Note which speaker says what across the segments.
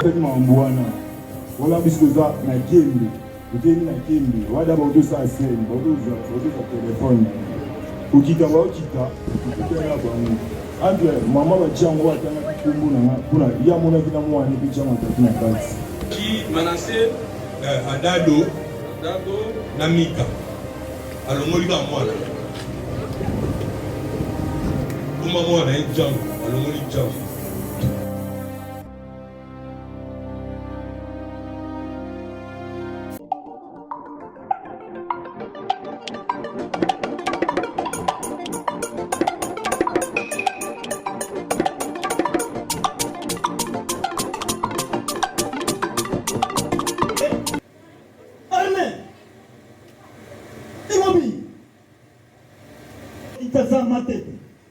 Speaker 1: fait mambwana voilà puisque ça na kembe ukeni na kembe wada ba ça scène ba ça téléphone ukita ba ukita ukitela bangu andre mama ba jango atanga kikumbu na kuna ya mona kina mwana kichama tatina kazi
Speaker 2: qui menaçait Adado na Mika alongoli ba mwana kuma mwana jango alongoli jango.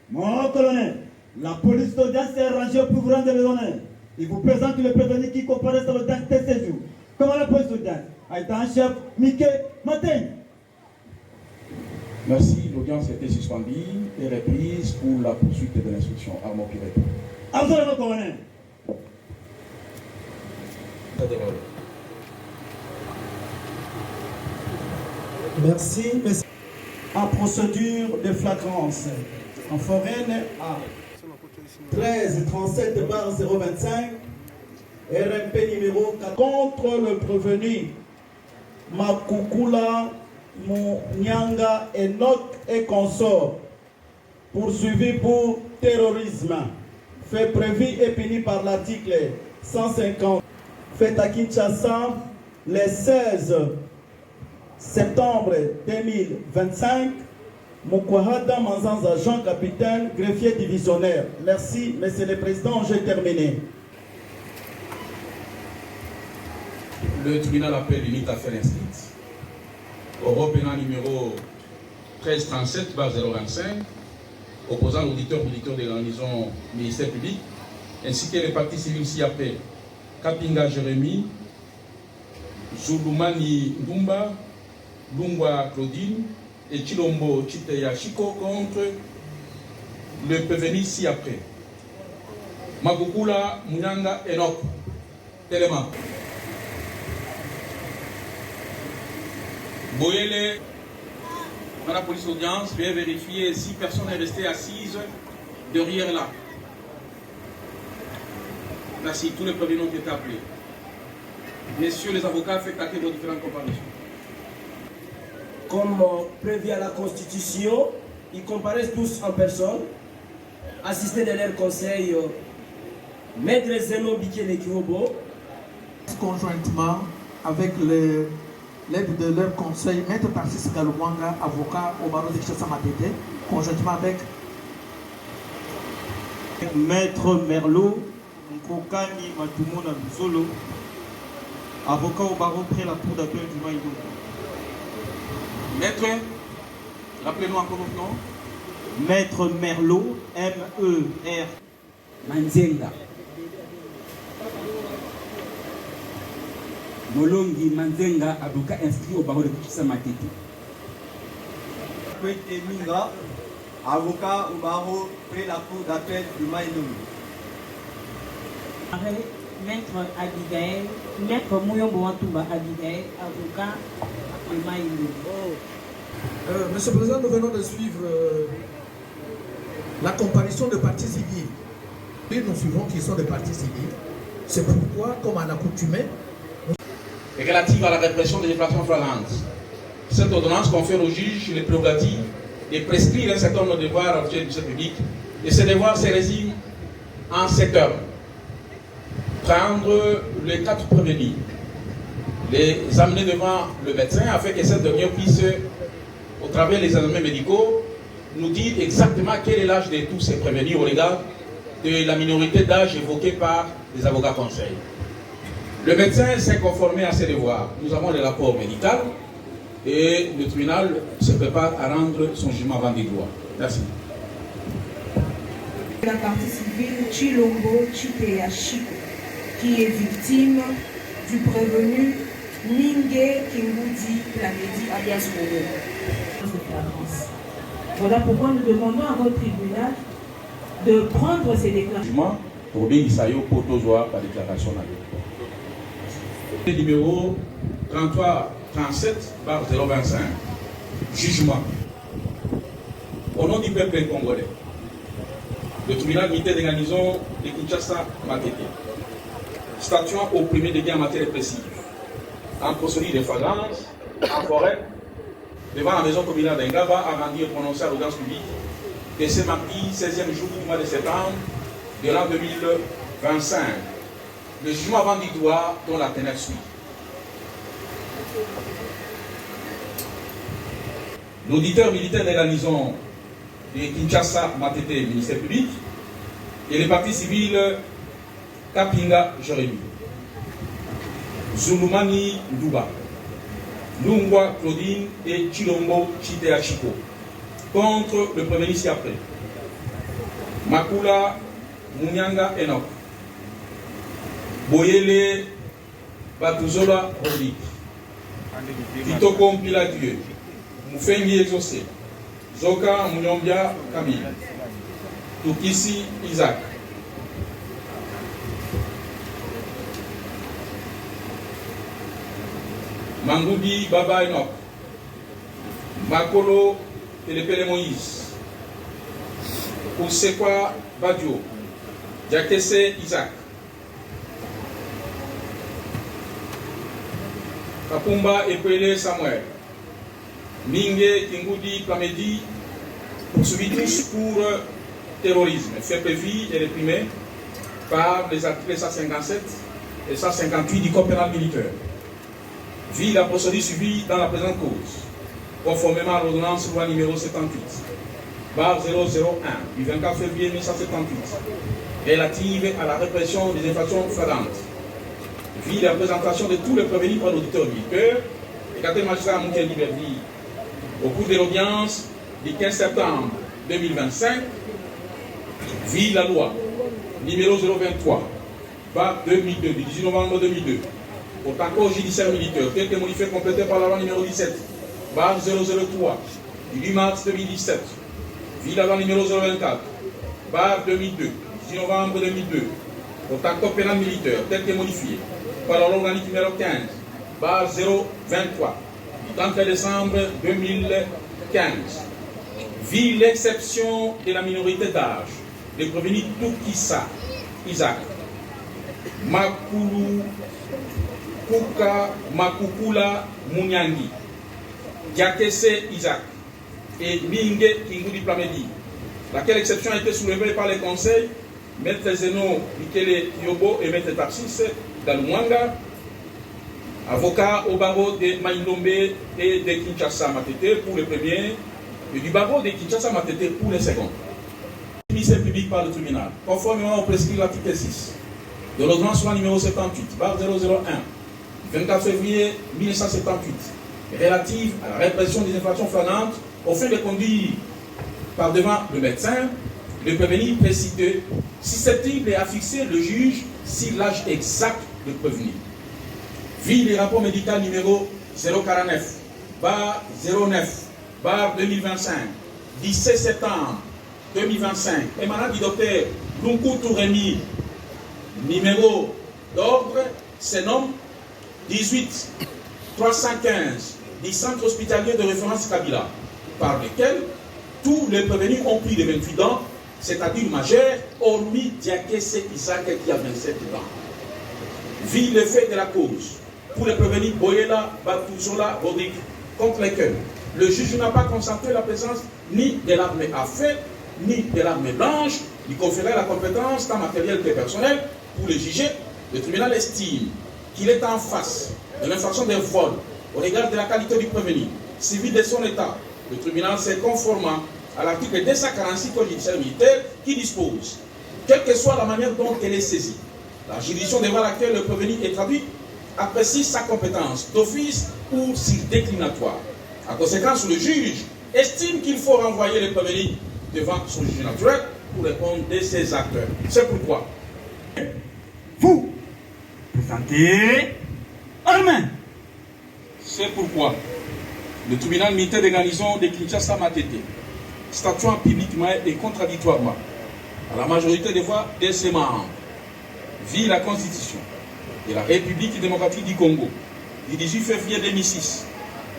Speaker 3: Mon colonel, la police d'audience s'est rangée au plus grand de l'honneur. Il vous présente le prévenu qui comparaît à l'audience de séjour. Comment la police d'audience a été en chef Mickey Matin.
Speaker 4: Merci, l'audience a été suspendue et reprise pour la poursuite de l'instruction. Armand qui répond.
Speaker 3: Absolument, colonel.
Speaker 5: Merci, merci. En procédure de flagrance, en foraine à 1337/025, RMP numéro 4, contre le prévenu Makukula Munyanga Enoch et consort, poursuivi pour terrorisme, fait prévu et puni par l'article 150, fait à Kinshasa le 16 septembre 2025, Mokwahada Manzanza Jean Capitaine, greffier divisionnaire. Merci, Monsieur le Président, j'ai terminé.
Speaker 4: Le tribunal appelle l'unité affaire inscrite. Européen numéro 1337/025, opposant l'auditeur de la maison ministère public, ainsi que les partis civils ci-après, Kapinga Jérémy, Zulumani Ndumba, Lungwa Claudine et Chilombo Chiteya Chiko contre le prévenu ci-après. Makukula Munyanga Enoch. Élément. Boyele, dans la police d'audience, vient vérifier si personne est resté assise derrière là. Merci, tous les prévenus ont été appelés. Messieurs les avocats, faites acter vos différentes comparaisons.
Speaker 6: Comme prévu à la Constitution, ils comparaissent tous en personne, assistés de leur conseil, Maître Zeno Bikele Kirobo.
Speaker 5: Conjointement avec l'aide de leur conseil, Maître Tarsis Galumanga, avocat au barreau de Kinshasa Matete, conjointement avec
Speaker 7: Maître Merlot Nkokani Matumona Luzolo, avocat au barreau près la cour d'appel du Maïdou.
Speaker 4: Maître, rappelez-nous encore votre nom.
Speaker 7: Maître Merlot, M-E-R.
Speaker 8: Manzenga. Molongi Manzenga, avocat inscrit au barreau de Kinshasa Matete.
Speaker 9: Kwete Minga, avocat au barreau près la cour d'appel du Maïdou.
Speaker 10: Maître Abigail, Maître Mouyombo Wantouba Abigail, avocat du Maïdou.
Speaker 5: Monsieur le Président, nous venons de suivre la comparution de partis civils. Et nous suivons qui sont des partis civils. C'est pourquoi, comme en accoutumé,
Speaker 4: relative à la répression des infractions flagrantes. Cette ordonnance confère au juge les prérogatives de prescrire un certain nombre de devoirs à du service public. Et ces devoirs se résument en 7 heures. Prendre les 4 prévenus, les amener devant le médecin afin que cette dernière puisse, au travers des examens médicaux, nous dire exactement quel est l'âge de tous ces prévenus au regard de la minorité d'âge évoquée par les avocats conseils. Le médecin s'est conformé à ses devoirs. Nous avons le rapport médical et le tribunal se prépare à rendre son jugement avant des droits. Merci.
Speaker 11: La partie civile Chilombo Chiteya Chiko, qui est victime du prévenu Mingue Kingoudi Planedi alias Mono.
Speaker 10: Voilà pourquoi nous demandons à votre tribunal de prendre ces déclarations.
Speaker 4: Pour bien, il s'agit pour tous la déclaration. Numéro 33-37/025. Jugement. Au nom du peuple congolais, le tribunal militaire des garnisons de Kinshasa Matete, statuant au premier degré en matière répressive, en procédure de flagrance, en forêt, devant la maison communale d'Engaba, a rendu et prononcé à l'audience publique de ce mardi 16e jour du mois de septembre de l'an 2025. Le jugement avant du droit dont la teneur suit. L'auditeur militaire des garnisons de Kinshasa Matete, ministère public, et les partis civils Kapinga Jérémy, Zulumani Nduba, Lungwa Claudine et Chilombo Chitea Chico, contre le prévenu ci-après. Makula Munyanga Enoch, Boyele Batuzola Rodik, Kitoko Mpila Dieu, Mufengi Exaucé, Zoka Munyombia Camille, Tukisi Isaac, Mangoudi Baba Enoch, Makolo Telepele Moïse, Ousekwa Badio, Jakese Isaac, Kapumba Epele Samuel, Mingue Kingoudi Plamedi, poursuivis tous pour terrorisme, fait prévu et réprimé par les articles 157 et 158 du Code pénal militaire. Vit la procédure suivie dans la présente cause, conformément à l'ordonnance loi numéro 78, barre 001 du 24 février 1978, relative à la répression des infractions flagrantes. Vit la présentation de tous les prévenus par l'auditeur militaire, et quand le magistrat Mouké Liberdi, au cours de l'audience du 15 septembre 2025, vit la loi numéro 023, barre 2002, du 18 novembre 2002, au corps judiciaire militaire, tel que modifié complété par la loi numéro 17, barre 003, du 8 mars 2017, vit la loi numéro 024, barre 2002, 18 novembre 2002, au corps pénal militaire, tel que modifié par la loi organique numéro 15, barre 023, du 30 décembre 2015, vit l'exception de la minorité d'âge, de prévenir Tukisa Isaac, Makulu Kuka Makukula Munyangi, Diakese Isaac et Mingue Kingoudi Plamedi, laquelle exception a été soulevée par les conseils Maître Zeno Mikele Yobo et Maître Tarsis Dalumwanga, avocats au barreau de Maïnombe et de Kinshasa Matete pour le premier et du barreau de Kinshasa Matete pour le second. Ministère public par le tribunal, conformément au prescrit l'article 6 de l'ordonnance loi numéro 78, barre 001, 24 février 1978, relative à la répression des infractions flagrantes, au fin de conduire par devant le médecin, le prévenu précité, susceptible à fixer le juge si l'âge exact de prévenu. Vit les rapports médicaux numéro 049, barre 09, barre 2025, 17 septembre 2025, émanant du docteur Lunkou Touremi, numéro d'ordre, se nomme 18 315 du centre hospitalier de référence Kabila, par lequel tous les prévenus ont pris les 28 ans, c'est-à-dire majeurs, hormis Diakese Isaac qui a 27 ans. Vit le fait de la cause pour les prévenus Boyela Batuzola Rodik, contre lesquels le juge n'a pas constaté la présence ni de l'arme à feu, ni de l'arme blanche, lui conférer la compétence tant matérielle que personnelle pour le juger. Le tribunal estime qu'il est en face de l'infraction de vol au regard de la qualité du prévenu, civil de son état. Le tribunal s'est conformant à l'article 246 Code judiciaire militaire qui dispose, quelle que soit la manière dont elle est saisie, la juridiction devant laquelle le prévenu est traduit apprécie sa compétence d'office ou si déclinatoire. En conséquence, le juge estime qu'il faut renvoyer le prévenu devant son juge naturel pour répondre de ses actes. C'est pourquoi
Speaker 8: vous présentez Armin.
Speaker 4: C'est pourquoi le tribunal militaire des garnisons de Kinshasa Matete, statuant publiquement et contradictoirement à la majorité des voix de ses membres, vit la Constitution, de la République démocratique du Congo, du 18 février 2006,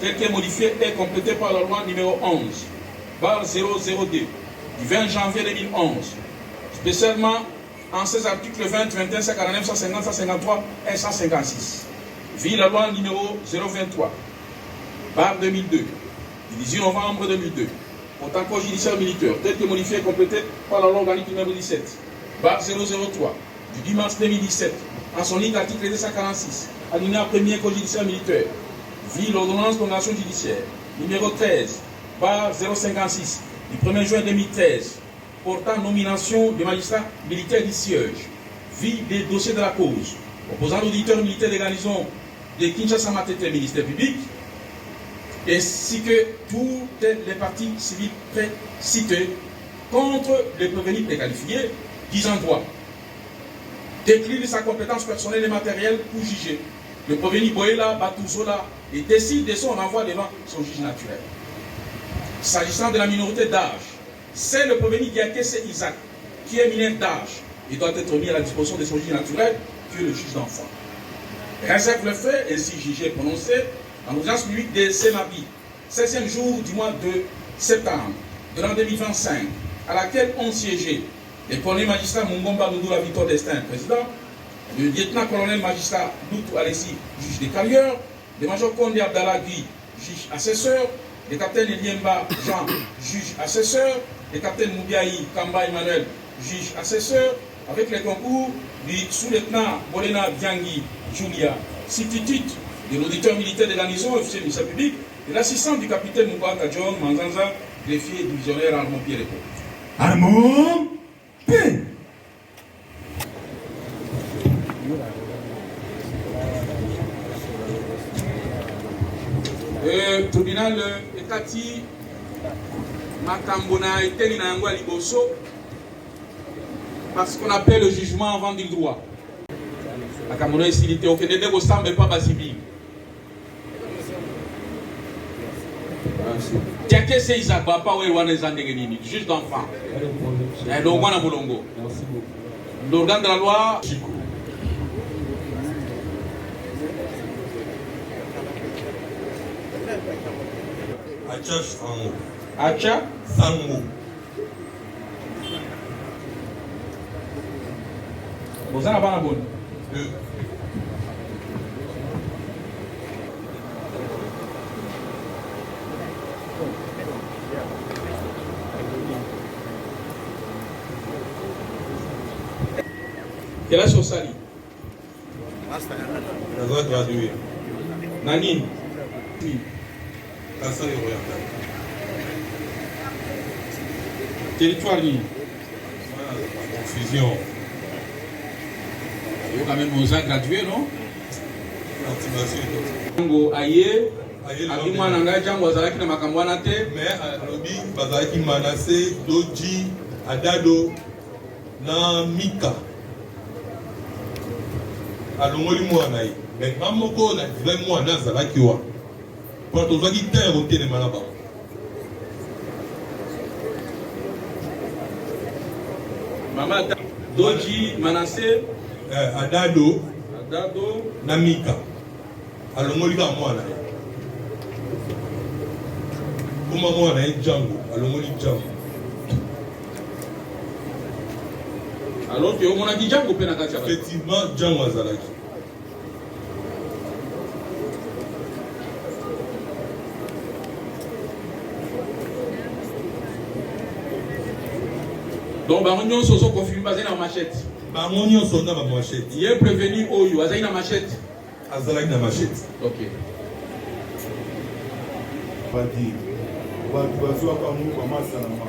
Speaker 4: tel qu'est modifié et complété par la loi numéro 11/002 du 20 janvier 2011, spécialement en ses articles 20, 21, 149, 150, 153 et 156. Vit la loi numéro 023/2002 du 18 novembre 2002 portant corps judiciaire militaire, tel que modifié et complété par la loi organique numéro 17/003 du 10 mars 2017, en son ligne article 246, alinéa 1er corps judiciaire militaire, vit l'ordonnance d'organisation judiciaire numéro 13/056 du 1er juin 2013 portant nomination des magistrats militaires du siège, vit des dossiers de la cause, opposant l'auditeur militaire des garnisons de Kinshasa Matete, ministère public, ainsi que toutes les parties civiles précitées contre les prévenus préqualifiés, disant droit, décline sa compétence personnelle et matérielle pour juger le prévenu Boela Batouzola et décide de son envoi devant son juge naturel. S'agissant de la minorité d'âge, c'est le prévenu Diakese Isaac qui est mineur d'âge et doit être mis à la disposition de son juge naturel, que le juge d'enfant. Réserve le fait, ainsi jugé et prononcé, en audience publique de Sémabi, 16e jour du mois de septembre de l'an 2025, à laquelle ont siégé les premiers magistrats Mungomba Doudoula Victor Destin, président, le lieutenant-colonel magistrat Loutou Alessi, juge des carrières, le major Kondé Abdallah Gui, juge assesseur, le capitaine Eliemba Jean, juge assesseur, le capitaine Moubiaï Kamba Emmanuel, juge assesseur, avec les concours du sous-lieutenant Bolena Diangui Julia, substitut de l'auditeur militaire de la garnison, officier du ministère public, et l'assistant du capitaine Moubaka John Manzanza, greffier divisionnaire Armand Pierre.
Speaker 3: Armand Pierre.
Speaker 4: Tribunal Ekati Makambona et Telinangwa Liboso, parce qu'on appelle le jugement avant du droit. Makambona est silité, ok, ne dégossant pas Basibi. Diakese Isaac, papa, ou Ewane Zandegenini, juge d'enfant. L'organe Bolongo. L'organe de la loi.
Speaker 2: Acha Sango.
Speaker 4: Acha
Speaker 2: Sango.
Speaker 4: Vous en avez un bon. Quelle est ce sali?
Speaker 2: Naza gradué.
Speaker 4: Nani?
Speaker 2: Kasai oriental.
Speaker 4: Territoire ni?
Speaker 2: Confusion.
Speaker 4: Vous quand même vous avez gradué, non?
Speaker 2: Ngo
Speaker 4: aye. Abimwa nanga jango azalaki na makambo wana te.
Speaker 2: Mais alobi bazalaki Manassé, Doji, Adado na Mika. Alongoli mwana ye. Mais mamoko na divai mwana azalaki wa. Pour tozaki terre au téléma là-bas.
Speaker 4: Mama Doji, Manassé,
Speaker 2: Adado, Namika. Alongoli ba mwana ye. Kuma mwana ye Django, alongoli Django.
Speaker 4: Alors que on a dit Django pena kati.
Speaker 2: Effectivement, Django azalaki.
Speaker 4: Donc, Baronio Soso confirme basé dans machette.
Speaker 2: Baronio Sona ma machette.
Speaker 4: Il est prévenu Oyo, Azaï na machette.
Speaker 2: Azalaki na machette.
Speaker 4: Ok.
Speaker 1: Badi. Badi bazwa kwa Mungu kwa masala ma.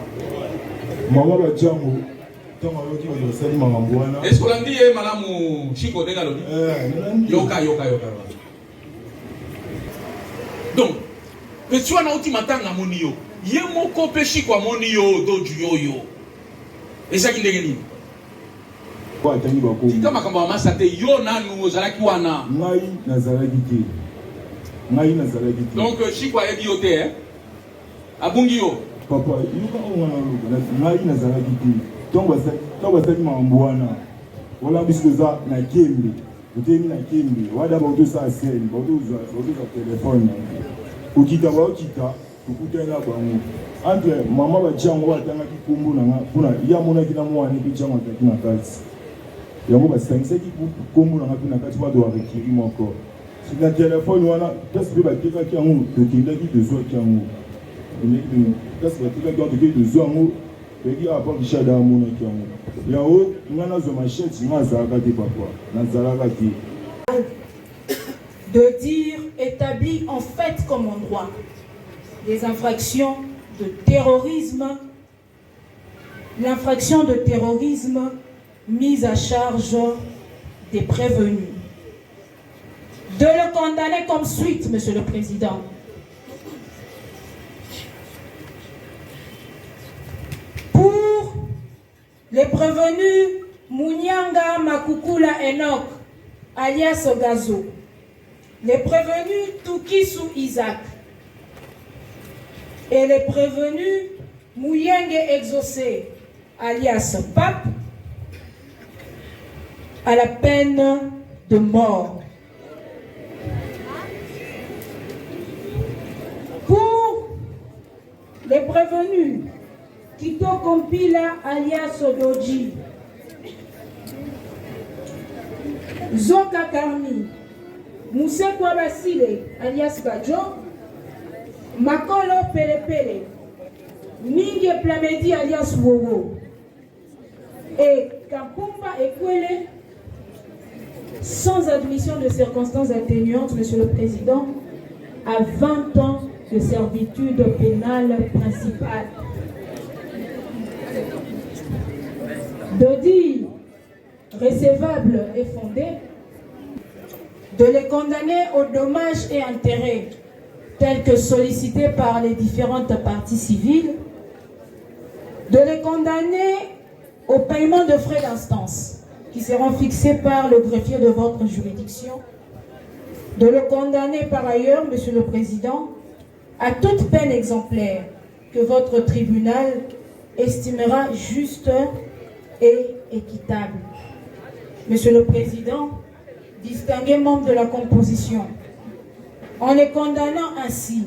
Speaker 1: Mama ba Django. Toma yoki wa yosali makambo wana.
Speaker 4: Est-ce que l'andi est malamu Chico denga loni? Yoka. Donc, mais tu as na uti matanga moni yo. Ye moko pe Chico moni yo doju yoyo. Eza ki ndenge nini?
Speaker 1: Kwa tangi bako.
Speaker 4: Tika makambo amasa te yo nanu ozalaki wana.
Speaker 1: Ngai nazalaki te.
Speaker 4: Donc Chico ayebi yo te hein? Abungi yo.
Speaker 1: Papa, yuka ongana luka. Ngai nazalaki te. Donc basaki makambo wana. Wala biso za na Gembe. utemi na kimbi wada bautosa seni bautoza telefone ukita waokita ukutena bangu entre mama bachango batangaki kumbu nanga puna yamonaki na mwana kichango ataki na kati yango basangisaki kumbu nanga mpe na kati bato barekiri moko na telefone wana place mpe batekaki yango tokendaki tozwaki yango place batekaki yango tokei tozwa yango toyeki apa richard amonaki yango yango nga nazwa machete nga azalaka te papa nazalaka te.
Speaker 11: De dire établi en fait comme en droit les infractions de terrorisme, l'infraction de terrorisme mise à charge des prévenus. De le condamner comme suite, Monsieur le Président. Pour les prévenus Munyanga Makukula Enoch, alias Gazo, les prévenus Tukisu Isaac et les prévenus Mouyenge Exaucé, alias Pape, à la peine de mort. Pour les prévenus Kito Kompila, alias Odoji, Zoka Karmi, Moussekwa Basile, alias Badjo, Makolo Pelepele, Mingi Plamedi, alias Wowo, et Kakumba Ekwele, sans admission de circonstances atténuantes, Monsieur le Président, à 20 ans de servitude pénale principale. De dire recevable et fondé, de les condamner aux dommages et intérêts tels que sollicités par les différentes parties civiles, de les condamner au paiement de frais d'instance qui seront fixés par le greffier de votre juridiction, de le condamner par ailleurs, Monsieur le Président, à toute peine exemplaire que votre tribunal estimera juste et équitable. Monsieur le Président, distingués membres de la composition, en les condamnant ainsi,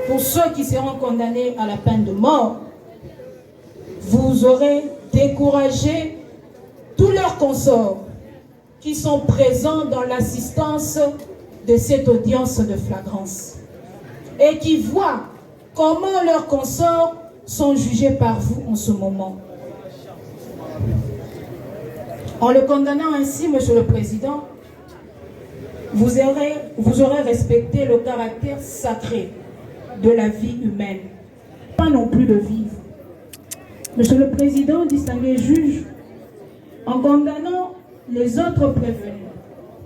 Speaker 11: pour ceux qui seront condamnés à la peine de mort, vous aurez découragé tous leurs consorts qui sont présents dans l'assistance de cette audience de flagrance et qui voient comment leurs consorts sont jugés par vous en ce moment. En le condamnant ainsi, Monsieur le Président, vous aurez respecté le caractère sacré de la vie humaine, pas non plus de vivre. Monsieur le Président, distingué juge, en condamnant les autres prévenus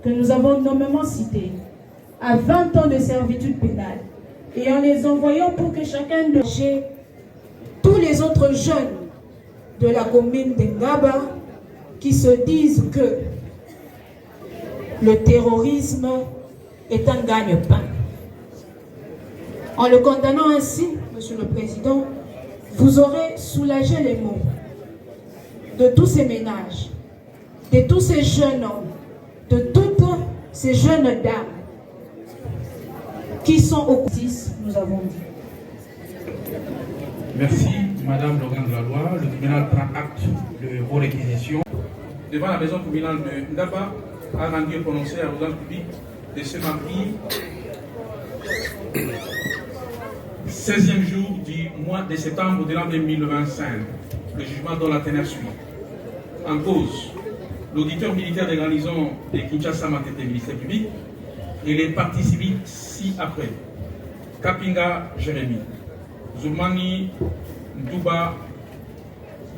Speaker 11: que nous avons nommément cités à 20 ans de servitude pénale et en les envoyant pour que chacun de tous les autres jeunes de la commune de Ngaba qui se disent que le terrorisme est un gagne-pain. En le condamnant ainsi, Monsieur le Président, vous aurez soulagé les maux de tous ces ménages, de tous ces jeunes hommes, de toutes ces jeunes dames qui sont au justice, nous avons dit.
Speaker 4: Merci, Madame Logan de la Loi. Le tribunal prend acte de vos réquisitions. Devant la maison communale de Ndaba, a rendu et prononcé à l'audience publique de ce mardi 16e jour du mois de septembre de l'an 2025. Le jugement dont la teneur suit. En cause, l'auditeur militaire des garnisons de Kinshasa Matete, ministère public, et les parties civiles ci-après. Kapinga Jérémy, Zoumani Ndouba,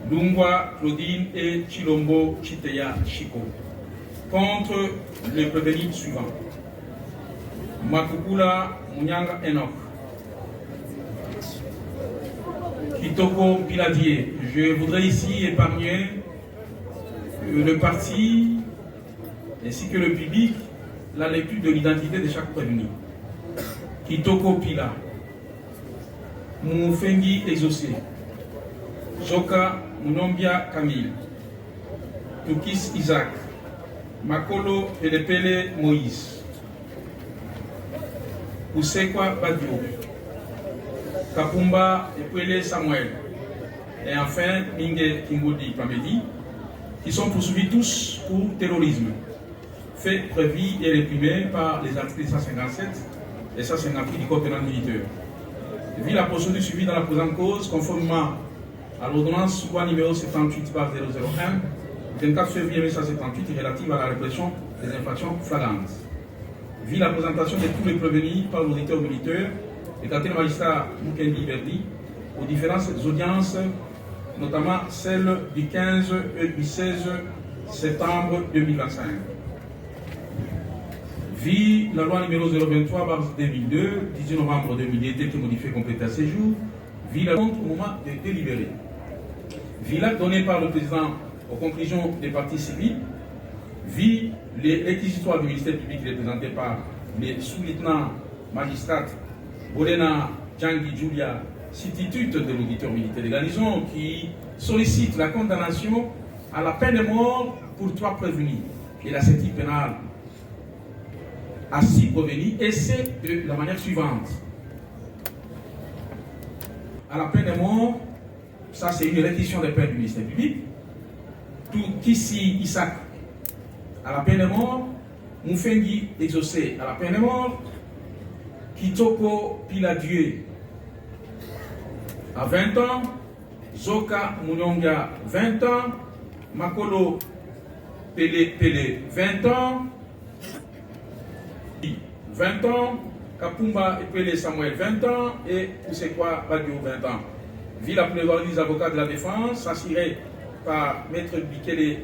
Speaker 4: Lungwa Claudine et Chilombo Chiteya Chiko. Contre les prévenus suivants. Makukula Munyanga Enoch. Kitoko Piladier. Je voudrais ici épargner le parti ainsi que le public la lecture de l'identité de chaque prévenu. Kitoko Pila. Moufengi Exaucé. Zoka Munombia Camille. Tukis Isaac. Makolo Pelepele Moïse, Usekwa Badio, Kapumba Epele Samuel, et enfin Minge Kingodi Pamedi, qui sont poursuivis tous pour terrorisme, fait prévu et réprimé par les articles 157 et 158 du Code pénal militaire. Vu la procédure suivie dans la présente cause, conformément à l'ordonnance loi numéro 78/001, 24 février 1978 relative à la répression des infractions flagrantes. Vu la présentation de tous les prévenus par l'auditeur militaire, et quant le magistrat Mukendi Verdi, aux différentes audiences, notamment celle du 15 et du 16 septembre 2025. Vu la loi numéro 023/2002, 18 novembre 2002, telle que modifiée complétée à ce jour, vu la compte au moment de délibérer. Vu l'acte donné par le président aux conclusions des parties civiles, vu les réquisitoires du ministère public représentés par les sous-lieutenants magistrats Bolena Djangi Julia, substitute de l'auditeur militaire de garnison, qui sollicite la condamnation à la peine de mort pour 3 prévenus et la sentence pénale à 6 prévenus, et c'est de la manière suivante. À la peine de mort, ça c'est une réquisition des peines du ministère public. Tout Kissi Isaac à la peine de mort, Moufengi exaucé à la peine de mort, Kitoko Piladieu à 20 ans, Zoka Mounonga 20 ans, Makolo Pele 20 ans, 20 ans, Kapumba Epele Samuel 20 ans et Usekwa Badio 20 ans. Vu la plaidoirie des avocats de la défense, assurée par Maître Bikele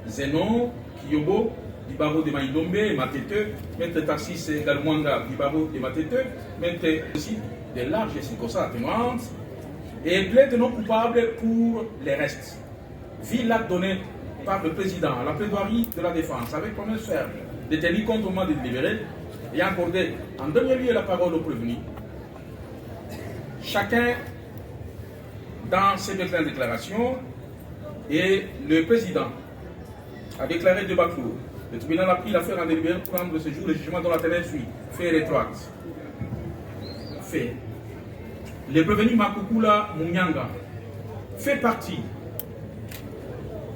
Speaker 4: Zenon, Kiyobo, du barreau de Maïdombe et Matete, Maître Tarsis Galmwanga du barreau de Matete, Maître aussi de larges circonstances atténuantes, et plaide non coupable pour les restes. Vu l'acte donné par le président à la plaidoirie de la défense, avec promesse ferme de tenir compte au moment de délibérer, et accordé en dernier lieu la parole au prévenu. Chacun dans ses déclarations, et le président a déclaré de Baclou. Le tribunal a pris l'affaire en délibéré pour prendre ce jour le jugement dont la teneur suit. Fait rétroacte. Fait. Le prévenu Makukula Munyanga fait partie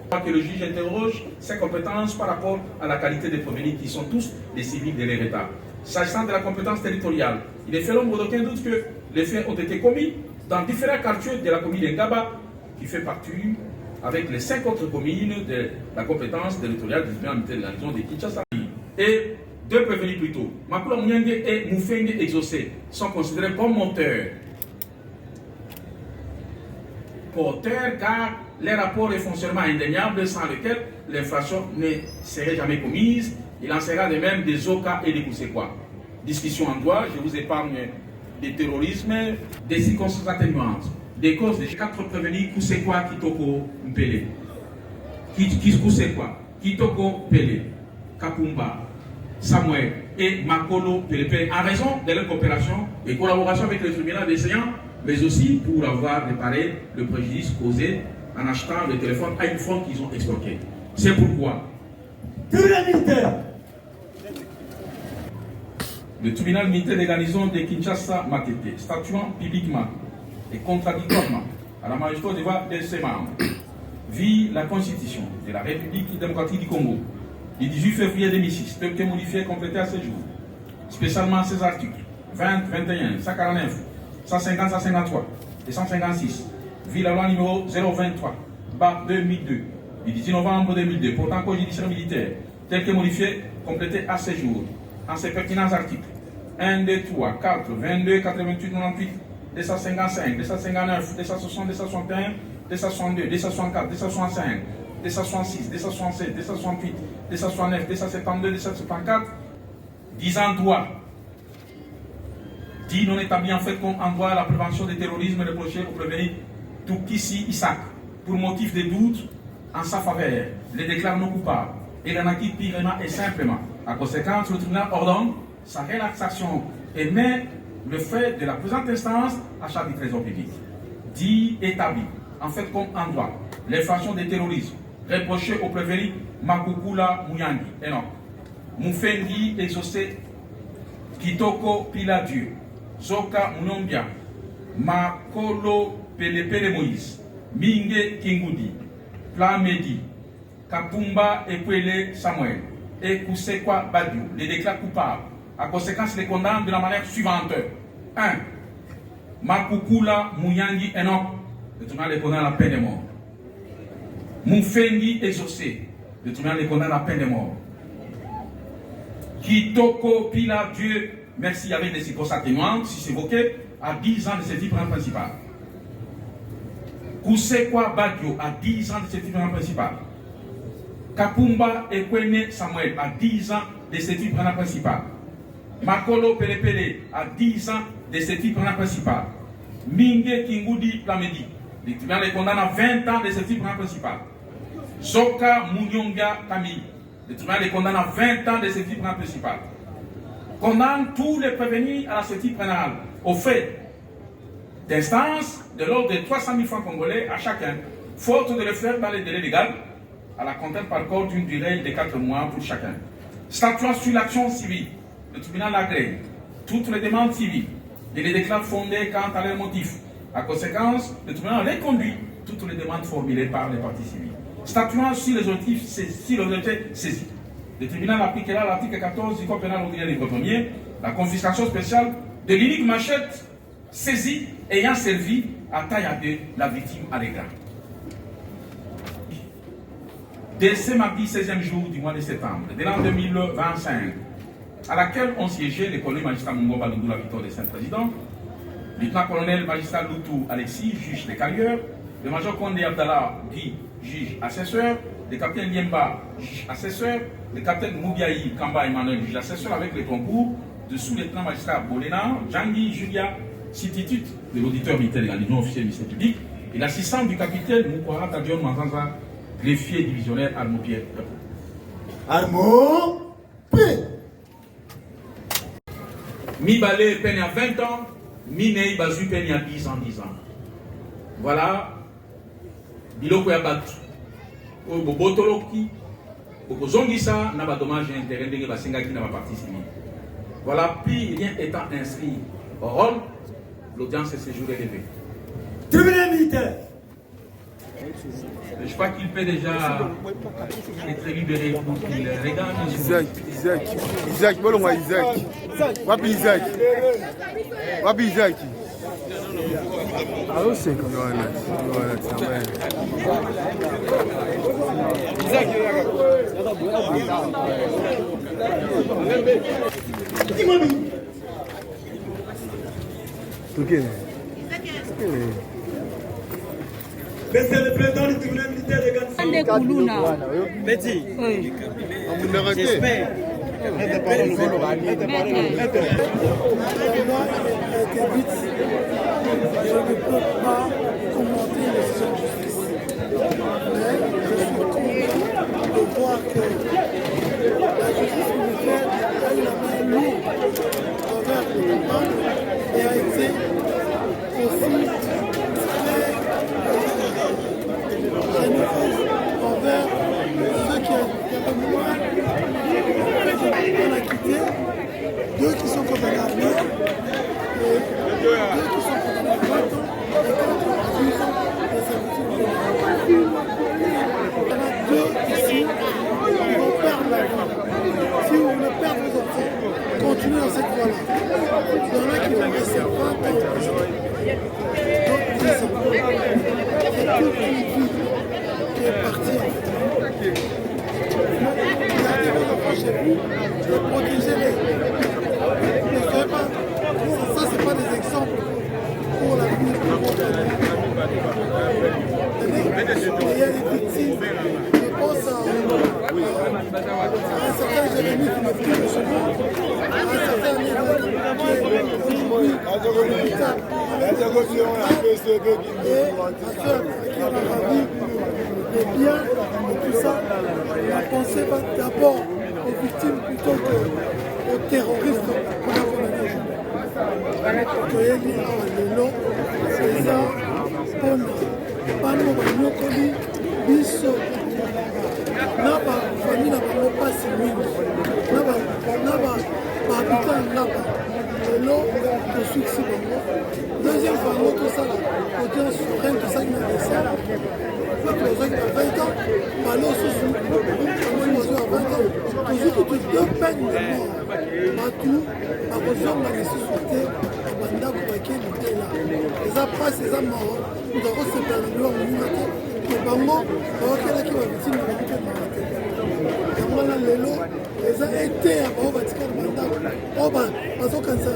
Speaker 4: que le juge interroge ses compétences par rapport à la qualité des prévenus qui sont tous des civils de leur État. S'agissant de la compétence territoriale, il est fait l'ombre d'aucun doute que les faits ont été commis dans différents quartiers de la commune d'Engaba, qui fait partie avec les 5 autres communes de la compétence territoriale du tribunal militaire de la région de Kinshasa. Et 2 prévenus plus tôt, Makula Munyange et Moufenge exaucé, sont considérés comme moteurs. Porteurs car les rapports et fonctionnement indéniables sans lesquels l'infraction ne serait jamais commise. Il en sera de même des Oka et des Koussekwa. Discussion en droit, je vous épargne des terrorismes, des circonstances atténuantes, des causes des 4 prévenus Koussekwa, Kitoko, Mpele. Koussekwa, Kitoko, Pele, Kapumba, Samuel et Makolo Pelepele, en raison de leur coopération et collaboration avec le tribunal d'essayant, mais aussi pour avoir réparé le préjudice causé en achetant le téléphone iPhone qu'ils ont extorqué. C'est pourquoi le tribunal militaire des garnisons de Kinshasa Matete, statuant publiquement et contradictoirement à la majesté de ses membres, vit la Constitution de la République démocratique du Congo du 18 février 2006, telle que modifiée et complétée à ce jour, spécialement ces articles 20, 21, 149, 150, 153 et 156, vit la loi numéro 023/2002 du 18 novembre 2002 portant code judiciaire militaire, tel que modifié, complété à ce jour, en ces pertinents articles 1, 2, 3, 4, 22, 88, 98, 255, 259, 260, 261, 262, 264, 265, 266, 267, 268, 269, 272, 274, disant droit, dit non établi en fait comme en droit à la prévention des terrorismes reproché au prévenu Tukisi Isaac, pour motif de doute en sa faveur, les déclare non coupable et l'en acquitte purement et simplement. À conséquence, le tribunal ordonne sa relaxation et met le fait de la présente instance à charge du trésor public. Dit établi, en fait comme en droit, l'infraction des terrorisme reproché au prévenu Makukula Muyangi, Enoch. Mufendi exaucé Kitoko Piladieu, Zoka Munombia, Makolo Pelepele Moïse, Minge Kingudi, Plamedi, Kapumba Ekwele Samuel et Kusekwa Badiou les déclarent coupables. À conséquence, les condamne de la manière suivante. 1. Makukula Muyangi Enoch, le tribunal les condamne à la peine de mort. Mufendi exaucé, le tribunal les condamne à la peine de mort. Kitoko Pila Dieu, merci avec des circonstances témoins, si c'est évoqué, à 10 ans de ses tribunal principal. Kusekwa Badio à 10 ans de ses tribunal principal. Kapumba Ekwene Samuel à 10 ans de ses tribunal principal. Makolo Pelepele à 10 ans de ses tribunal principal. Minge Kingudi Plamedi, le tribunal les condamne à 20 ans de ses tribunal principal. Zoka Munyonga Kami, le tribunal les condamne à 20 ans de ses tribunal principal. Condamne tous les prévenus à la sortie pénale au fait d'instance de l'ordre de 300 000 francs congolais à chacun, faute de le faire dans les délais légaux, à la contrainte par corps d'une durée de 4 mois pour chacun. Statuant sur l'action civile, le tribunal agrée toutes les demandes civiles et les déclare fondées quant à leurs motifs. À conséquence, le tribunal reconduit toutes les demandes formulées par les parties civiles. Statuant sur les objectifs saisis, le tribunal appliquera l'article 14 du Code pénal ordinaire du Code 1er, la confiscation spéciale de l'unique machette saisie ayant servi à taillader la victime à l'égard. Dès ce mardi 16e jour du mois de septembre de l'an 2025, à laquelle ont siégé les colonels magistrat Mungo Balundou, la victoire des Saint-Présidents, le lieutenant-colonel magistrat Loutou Alexis, juge des carrières, le major Kondé Abdallah Guy, juge assesseur, le capitaine Liemba, juge assesseur, le capitaine Moubiaï Kamba Emmanuel, juge assesseur, avec le concours de sous-lieutenant magistrat Bolena, Djangui Julia, substitut de l'auditeur militaire de la Union officielle du ministère public, et l'assistant du capitaine Moukwara Tadion Manzanza, greffier divisionnaire Armo Pierre.
Speaker 12: Armo P.
Speaker 4: Mi Balé peine à 20 ans, Mi Nei Bazu peine à 10 ans. Voilà. Biloko ya batu. O bobotoloki. Bokozongisa na ba dommage intérêt ndenge basengaki na ba partie civile. Voilà, puis rien étant inscrit au rôle, l'audience est ce jour élevée.
Speaker 12: Tribunal militaire.
Speaker 4: Je crois qu'il peut déjà être libéré pour qu'il regarde.
Speaker 13: Isaac, bolongwa Isaac. Wapi Isaac? Wapi Isaac? Ah, c'est comme
Speaker 12: Isaac.
Speaker 3: C'est le président du tribunal militaire de Gatsi.
Speaker 12: Betty.
Speaker 3: Oui.
Speaker 12: J'espère.
Speaker 3: Je ne
Speaker 12: peux pas commenter les décisions de justice. Mais je suis content de voir que la justice militaire a eu la main lourde envers le coupable et a été aussi très généreuse envers ceux qui avaient moins. On a quitté 2 qui sont condamnés à mort et 2 qui sont condamnés à 20 ans et 4 à 10 ans de servitude. Il y en a 2 ici qui vont perdre la vie. Si vous voulez perdre vos enfants, continuez dans cette voie-là. Il y en a qui vont rester 20 ans en prison. Donc 10 ans. C'est toute une vie qui est partie en fait. Gardez vos enfants chez vous, protégez-les. Ne soyez pas, ça c'est pas des exemples pour l'avenir. Il y a des victimes, je pense à un certain Jérémy qui me fait le chemin, à un certain Néron qui est aujourd'hui à l'hôpital, et à ceux à qui on a ravi des biens et tout ça. La pensée va d'abord aux victimes plutôt qu'aux terroristes qu'on a condamnés aujourd'hui. Toyeli awa lelo eza mpona bano banyokoli biso na bafamille na bango mpasi mingi na bahabitant ya ngaba lelo tosukisi bango deuxième fois yango tosala audience souveraine tosali na desala bato bazwaki na 20 ans bale osusu amoni bazwi ya 20 ans tozwi kutu deux peine de mort bato bakozonga lisusu te na bandako bakeli te la eza mpasi eza maro moto akosepela na biloko moninga te to bango baokelaki bavitime na bango mpe mara te yango wana lelo eza ete ya bao batikali bandako oyo bazokanisa